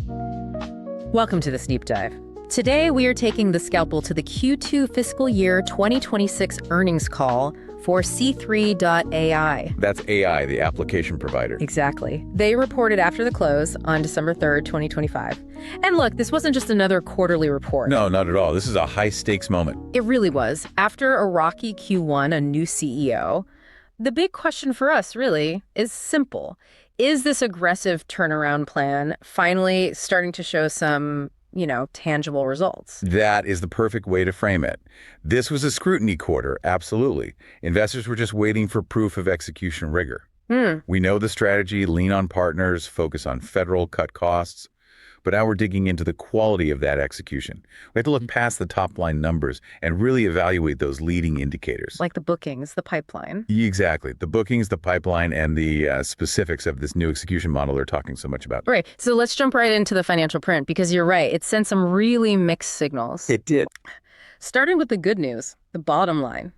Welcome to this deep dive. Today, we are taking the scalpel to the Q2 fiscal year 2026 earnings call for C3.ai. That's AI, the application provider. Exactly. They reported after the close on December 3rd, 2025. And look, this wasn't just another quarterly report. No, not at all. This is a high-stakes moment. It really was. After a rocky Q1, a new CEO, the big question for us, really, is simple. Is this aggressive turnaround plan finally starting to show some, tangible results? That is the perfect way to frame it. This was a scrutiny quarter, absolutely. Investors were just waiting for proof of execution rigor. We know the strategy, lean on partners, focus on federal, cut costs. But now we're digging into the quality of that execution. We have to look past the top-line numbers and really evaluate those leading indicators. Like the bookings, the pipeline. Exactly. The bookings, the pipeline, and the specifics of this new execution model they're talking so much about. Right. So let's jump right into the financial print, because you're right. It sent some really mixed signals. It did. Starting with the good news, the bottom line.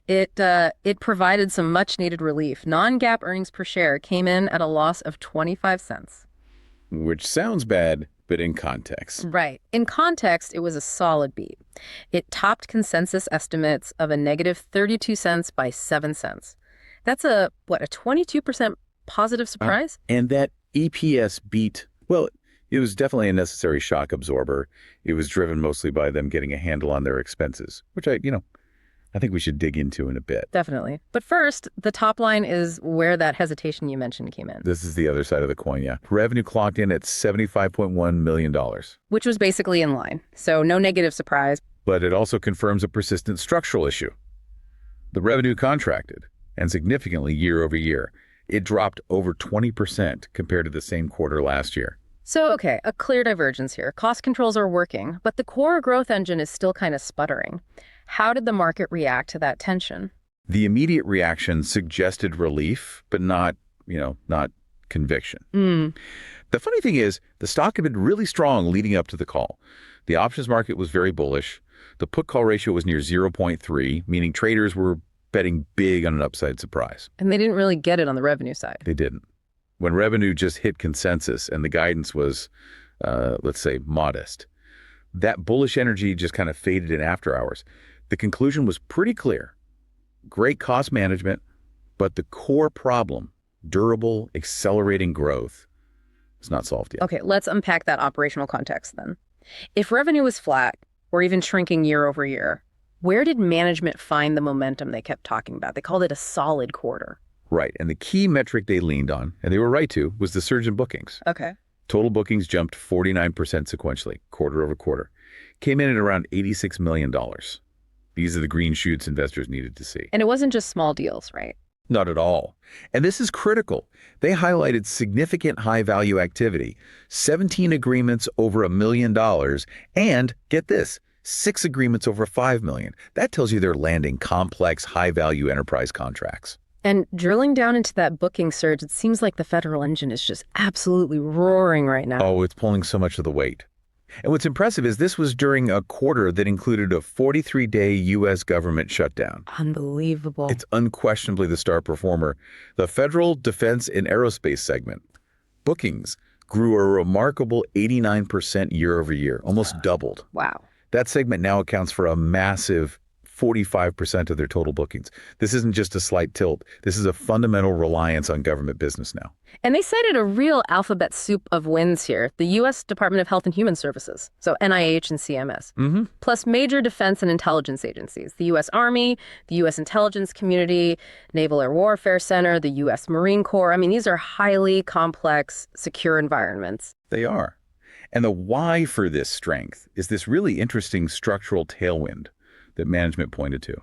It provided some much-needed relief. Non-GAAP earnings per share came in at a loss of 25 cents. Which sounds bad, but in context. Right. In context, it was a solid beat. It topped consensus estimates of a negative 32 cents by 7 cents. That's a 22% positive surprise? And that EPS beat, well, it was definitely a necessary shock absorber. It was driven mostly by them getting a handle on their expenses, which I think we should dig into in a bit. Definitely. But first, the top line is where that hesitation you mentioned came in. This is the other side of the coin, yeah. Revenue clocked in at $75.1 million. Which was basically in line. So no negative surprise. But it also confirms a persistent structural issue. The revenue contracted, and significantly year over year. It dropped over 20% compared to the same quarter last year. So, okay, a clear divergence here. Cost controls are working, but the core growth engine is still kind of sputtering. How did the market react to that tension? The immediate reaction suggested relief, but not conviction. The funny thing is, the stock had been really strong leading up to the call. The options market was very bullish. The put-call ratio was near 0.3, meaning traders were betting big on an upside surprise. And they didn't really get it on the revenue side. They didn't. When revenue just hit consensus and the guidance was, let's say, modest, that bullish energy just kind of faded in after hours. The conclusion was pretty clear. Great cost management, but the core problem, durable, accelerating growth, is not solved yet. Okay, let's unpack that operational context then. If revenue was flat or even shrinking year over year, where did management find the momentum they kept talking about? They called it a solid quarter. Right, and the key metric they leaned on, and they were right to, was the surge in bookings. Okay. Total bookings jumped 49% sequentially, quarter over quarter. Came in at around $86 million. These are the green shoots investors needed to see. And it wasn't just small deals, right? Not at all. And this is critical. They highlighted significant high-value activity, 17 agreements over $1 million, and, get this, 6 agreements over $5 million. That tells you they're landing complex, high-value enterprise contracts. And drilling down into that booking surge, it seems like the federal engine is just absolutely roaring right now. Oh, it's pulling so much of the weight. And what's impressive is this was during a quarter that included a 43-day U.S. government shutdown. Unbelievable. It's unquestionably the star performer. The federal defense and aerospace segment, bookings, grew a remarkable 89% year over year, almost doubled. Wow. That segment now accounts for a massive 45% of their total bookings. This isn't just a slight tilt. This is a fundamental reliance on government business now. And they cited a real alphabet soup of wins here. The U.S. Department of Health and Human Services, so NIH and CMS, plus major defense and intelligence agencies, the U.S. Army, the U.S. Intelligence Community, Naval Air Warfare Center, the U.S. Marine Corps. I mean, these are highly complex, secure environments. They are. And the why for this strength is this really interesting structural tailwind that management pointed to.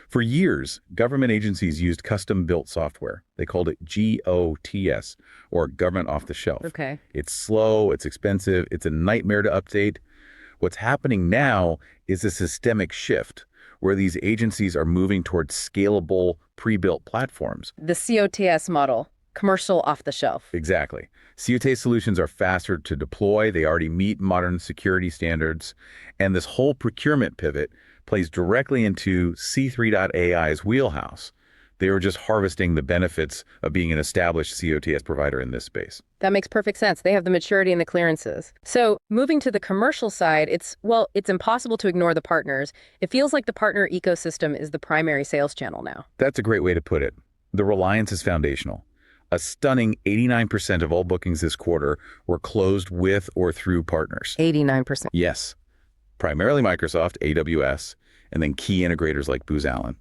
For years, government agencies used custom-built software. They called it GOTS, or government off-the-shelf. Okay. It's slow, it's expensive, it's a nightmare to update. What's happening now is a systemic shift where these agencies are moving towards scalable, pre-built platforms. The COTS model, commercial off-the-shelf. Exactly. COTS solutions are faster to deploy. They already meet modern security standards. And this whole procurement pivot plays directly into C3.ai's wheelhouse. They were just harvesting the benefits of being an established COTS provider in this space. That makes perfect sense. They have the maturity and the clearances. So moving to the commercial side, it's impossible to ignore the partners. It feels like the partner ecosystem is the primary sales channel now. That's a great way to put it. The reliance is foundational. A stunning 89% of all bookings this quarter were closed with or through partners. 89%. Yes. Primarily Microsoft, AWS, and then key integrators like Booz Allen.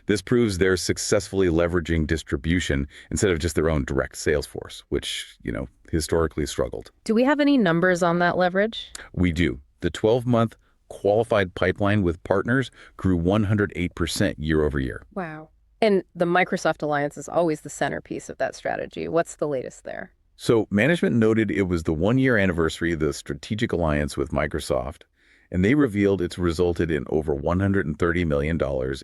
This proves they're successfully leveraging distribution instead of just their own direct sales force, which, historically struggled. Do we have any numbers on that leverage? We do. The 12-month qualified pipeline with partners grew 108% year over year. Wow. And the Microsoft alliance is always the centerpiece of that strategy. What's the latest there? So management noted it was the one-year anniversary of the strategic alliance with Microsoft, and they revealed it's resulted in over $130 million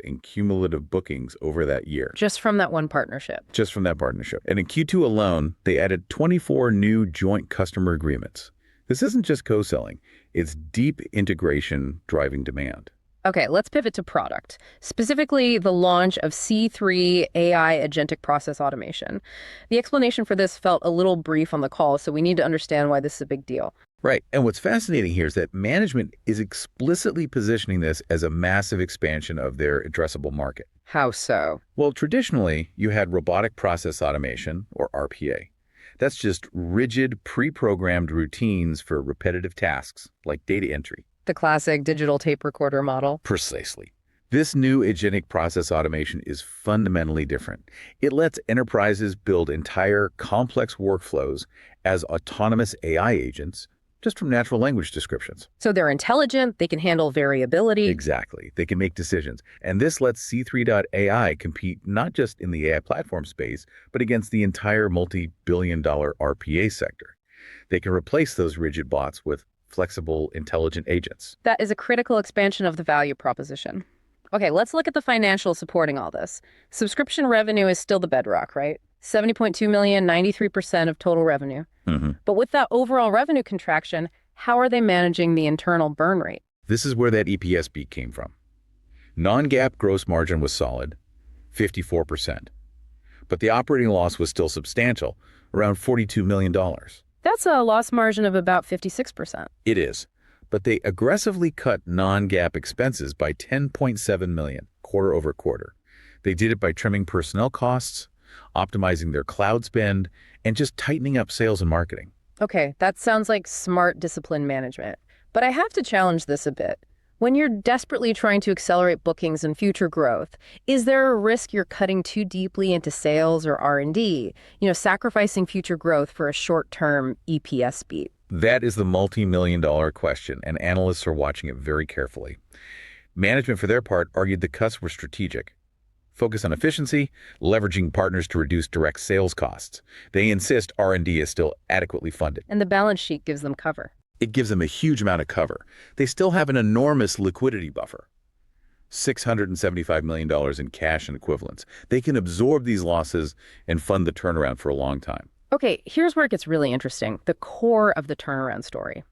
in cumulative bookings over that year. Just from that one partnership? Just from that partnership. And in Q2 alone, they added 24 new joint customer agreements. This isn't just co-selling. It's deep integration driving demand. Okay, let's pivot to product, specifically the launch of C3.ai Agentic Process Automation. The explanation for this felt a little brief on the call, so we need to understand why this is a big deal. Right. And what's fascinating here is that management is explicitly positioning this as a massive expansion of their addressable market. How so? Well, traditionally, you had robotic process automation, or RPA. That's just rigid, pre-programmed routines for repetitive tasks, like data entry. The classic digital tape recorder model. Precisely. This new agentic process automation is fundamentally different. It lets enterprises build entire complex workflows as autonomous AI agents just from natural language descriptions. So they're intelligent, they can handle variability. Exactly. They can make decisions. And this lets C3.ai compete not just in the AI platform space, but against the entire multi-billion-dollar RPA sector. They can replace those rigid bots with flexible, intelligent agents. That is a critical expansion of the value proposition. Okay, let's look at the financials supporting all this. Subscription revenue is still the bedrock, right? $70.2 million, 93% of total revenue. But with that overall revenue contraction, how are they managing the internal burn rate? This is where that EPS beat came from. Non-GAAP gross margin was solid, 54%. But the operating loss was still substantial, around $42 million. That's a loss margin of about 56%. It is. But they aggressively cut non-GAAP expenses by $10.7 million quarter over quarter. They did it by trimming personnel costs, optimizing their cloud spend, and just tightening up sales and marketing. Okay, that sounds like smart discipline management. But I have to challenge this a bit. When you're desperately trying to accelerate bookings and future growth, is there a risk you're cutting too deeply into sales or R&D, sacrificing future growth for a short-term EPS beat? That is the multi-million-dollar question, and analysts are watching it very carefully. Management, for their part, argued the cuts were strategic. Focus on efficiency, leveraging partners to reduce direct sales costs. They insist R&D is still adequately funded. And the balance sheet gives them cover. It gives them a huge amount of cover. They still have an enormous liquidity buffer. $675 million in cash and equivalents. They can absorb these losses and fund the turnaround for a long time. Okay, here's where it gets really interesting, the core of the turnaround story.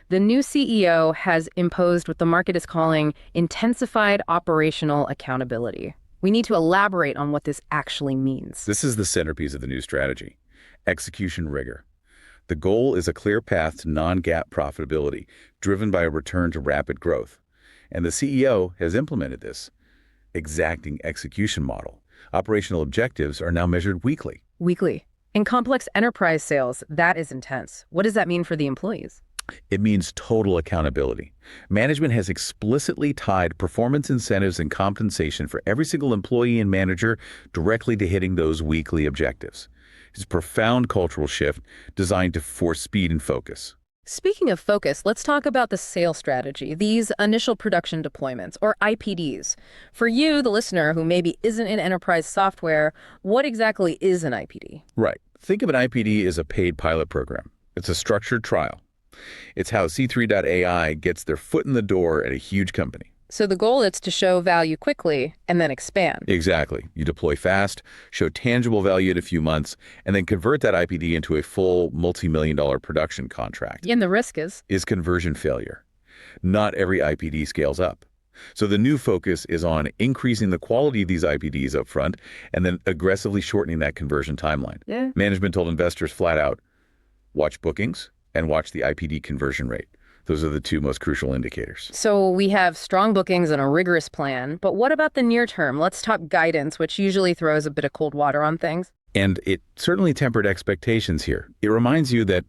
The new CEO has imposed what the market is calling intensified operational accountability. We need to elaborate on what this actually means. This is the centerpiece of the new strategy, execution rigor. The goal is a clear path to non-GAAP profitability, driven by a return to rapid growth. And the CEO has implemented this exacting execution model. Operational objectives are now measured weekly. Weekly. In complex enterprise sales, that is intense. What does that mean for the employees? It means total accountability. Management has explicitly tied performance incentives and compensation for every single employee and manager directly to hitting those weekly objectives. It's a profound cultural shift designed to force speed and focus. Speaking of focus, let's talk about the sales strategy, these initial production deployments, or IPDs. For you, the listener, who maybe isn't in enterprise software, what exactly is an IPD? Right. Think of an IPD as a paid pilot program. It's a structured trial. It's how C3.ai gets their foot in the door at a huge company. So the goal is to show value quickly and then expand. Exactly. You deploy fast, show tangible value in a few months, and then convert that IPD into a full multi-million-dollar production contract. And the risk is? Is conversion failure. Not every IPD scales up. So the new focus is on increasing the quality of these IPDs up front and then aggressively shortening that conversion timeline. Yeah. Management told investors flat out, watch bookings and watch the IPD conversion rate. Those are the two most crucial indicators. So we have strong bookings and a rigorous plan, but what about the near term? Let's talk guidance, which usually throws a bit of cold water on things. And it certainly tempered expectations here. It reminds you that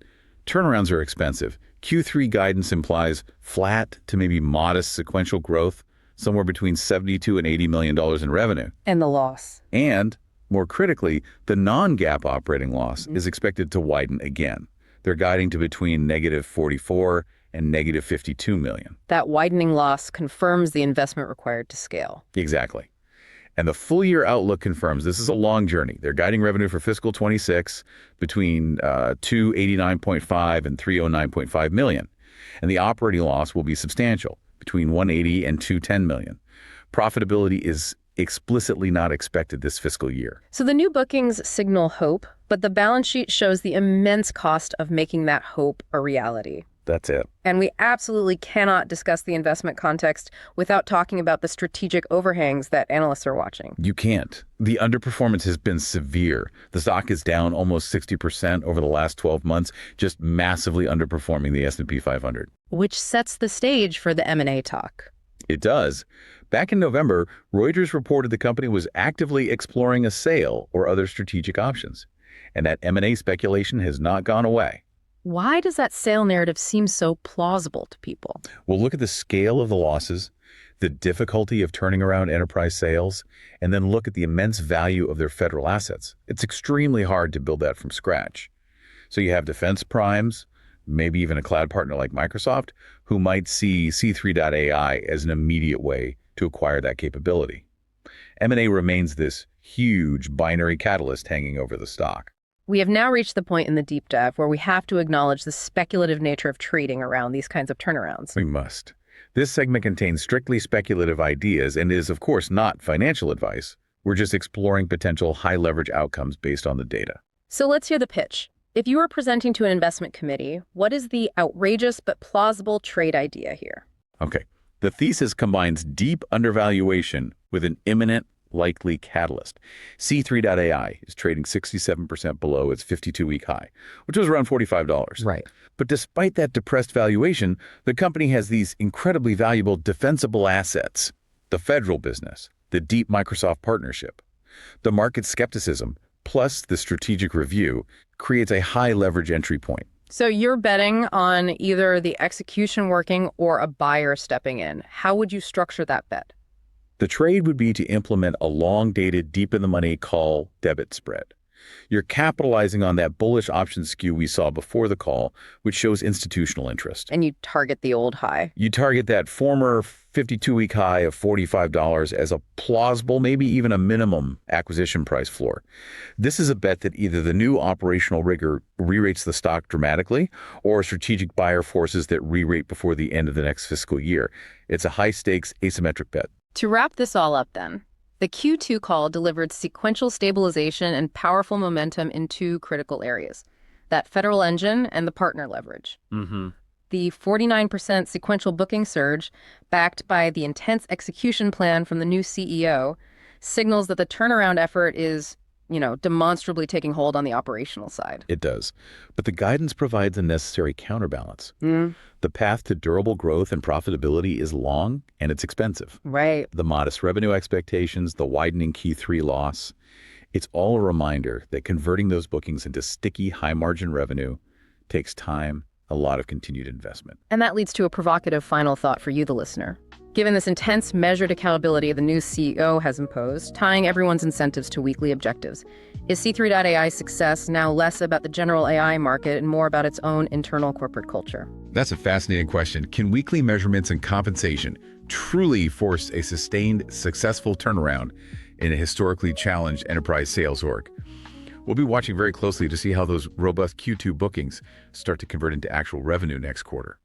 turnarounds are expensive. Q3 guidance implies flat to maybe modest sequential growth, somewhere between $72 and $80 million in revenue. And the loss. And, more critically, the non-GAAP operating loss is expected to widen again. They're guiding to between negative 44 and negative 52 million. That widening loss confirms the investment required to scale. Exactly. And the full year outlook confirms this is a long journey. They're guiding revenue for fiscal 26 between 289.5 and 309.5 million. And the operating loss will be substantial, between 180 and 210 million. Profitability is explicitly not expected this fiscal year. So the new bookings signal hope, but the balance sheet shows the immense cost of making that hope a reality. That's it. And we absolutely cannot discuss the investment context without talking about the strategic overhangs that analysts are watching. You can't. The underperformance has been severe. The stock is down almost 60% over the last 12 months, just massively underperforming the S&P 500. Which sets the stage for the M&A talk. It does. Back in November, Reuters reported the company was actively exploring a sale or other strategic options. And that M&A speculation has not gone away. Why does that sale narrative seem so plausible to people? Well, look at the scale of the losses, the difficulty of turning around enterprise sales, and then look at the immense value of their federal assets. It's extremely hard to build that from scratch. So you have defense primes, maybe even a cloud partner like Microsoft, who might see C3.ai as an immediate way to acquire that capability. M&A remains this huge binary catalyst hanging over the stock. We have now reached the point in the deep dive where we have to acknowledge the speculative nature of trading around these kinds of turnarounds. We must. This segment contains strictly speculative ideas and is, of course, not financial advice. We're just exploring potential high-leverage outcomes based on the data. So let's hear the pitch. If you are presenting to an investment committee, what is the outrageous but plausible trade idea here? Okay. The thesis combines deep undervaluation with an imminent likely catalyst. C3.ai is trading 67% below its 52-week high, which was around $45. Right. But despite that depressed valuation, the company has these incredibly valuable defensible assets, the federal business, the deep Microsoft partnership. The market skepticism, plus the strategic review, creates a high leverage entry point. So you're betting on either the execution working or a buyer stepping in. How would you structure that bet? The trade would be to implement a long-dated, deep-in-the-money call debit spread. You're capitalizing on that bullish option skew we saw before the call, which shows institutional interest. And you target the old high. You target that former 52-week high of $45 as a plausible, maybe even a minimum acquisition price floor. This is a bet that either the new operational rigor re-rates the stock dramatically or a strategic buyer forces that re-rate before the end of the next fiscal year. It's a high-stakes asymmetric bet. To wrap this all up then, the Q2 call delivered sequential stabilization and powerful momentum in two critical areas, that federal engine and the partner leverage. The 49% sequential booking surge, backed by the intense execution plan from the new CEO, signals that the turnaround effort is, demonstrably taking hold on the operational side. It does. But the guidance provides a necessary counterbalance. The path to durable growth and profitability is long and it's expensive. Right. The modest revenue expectations, the widening Q3 loss, it's all a reminder that converting those bookings into sticky, high-margin revenue takes time, a lot of continued investment. And that leads to a provocative final thought for you, the listener. Given this intense measured accountability the new CEO has imposed, tying everyone's incentives to weekly objectives, is C3.ai's success now less about the general AI market and more about its own internal corporate culture? That's a fascinating question. Can weekly measurements and compensation truly force a sustained, successful turnaround in a historically challenged enterprise sales org? We'll be watching very closely to see how those robust Q2 bookings start to convert into actual revenue next quarter.